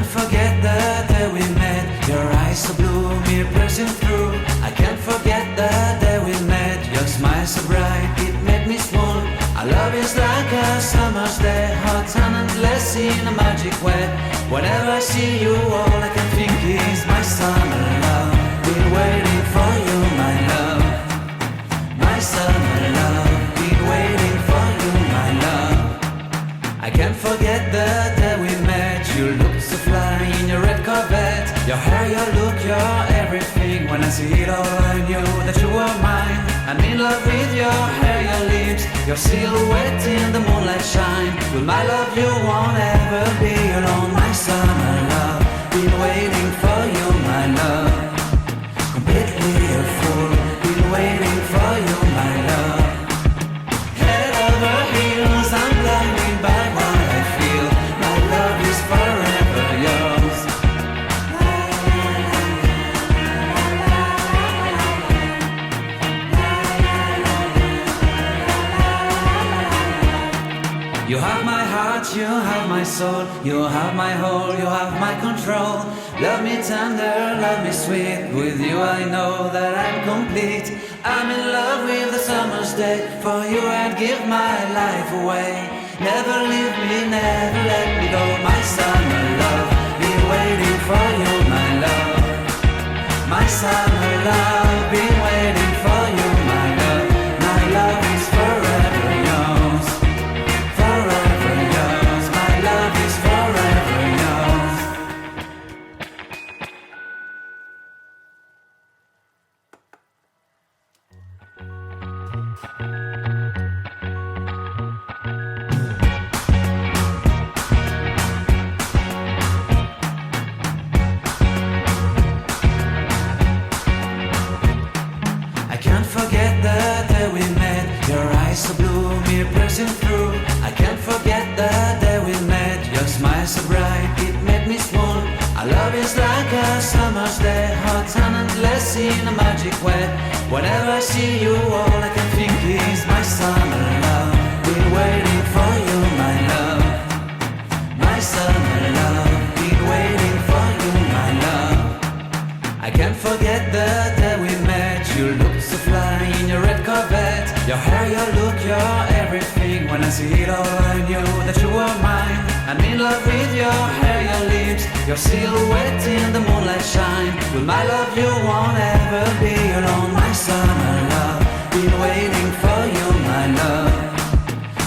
forget the day we met. Your eyes so blue, me piercing through. I can't forget the day we met. Your smile so bright, it made me swoon. Our love is like a summer's day, hot and endless in a magic way. Whenever I see you, all I can think is my summer love. Been waiting for you, my love. My summer love. Been waiting for you, my love. I can't forget the day we met. You looked so fly in your red Corvette. Your hair, your look, your everything. When I see it all, I knew that you were mine. I'm in love with your hair, your lips, your silhouette in the moonlight shine. With my love you won't ever be alone. My summer love, been waiting for you, my love. Completely a fool, been waiting for you, my love. Head over heels, I'm blinded by what I feel. My love is forever yours. You have my heart, you have my soul, you have my whole, you have my control. Love me tender, love me sweet. With you I know that I'm complete. I'm in love with the summer's day. For you I'd give my life away. Never leave me, never let me go. My summer love, been waiting for you, my love. My summer love, been waiting for you, my love. My love is forever yours. Forever yours. My love is forever yours. I can't forget the day we met. Your eyes so blue, me piercing through. I can't forget the day we met. Your smile so bright, it made me swoon. Our love is like a summer's day, hot and endless in a magic way. Whenever I see you, all I can think is my summer love. Been waiting for you, my love. My summer love. Been waiting for you, my love. I can't forget the day we met. You looked so fly in your red Corvette. Your hair, your look, your everything. When I see it all, I knew that you were mine. I'm in love with your hair, your lips, your silhouette in the moonlight shine. With my love you won't ever be alone. My summer love, been waiting for you, my love.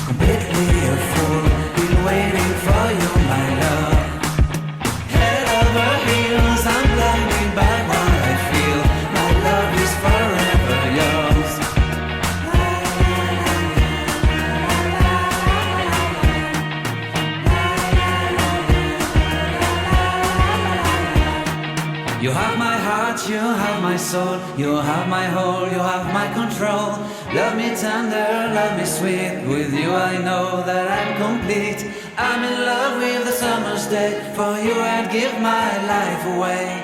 Completely a fool, been waiting for you, my love. Head over heels, I'm blinded by what I feel. My love is forever yours. You have my heart, you have my soul, you have my whole, you have my control. Love me tender, love me sweet. With you I know that I'm complete. I'm in love with the summer's day. For you I'd give my life away.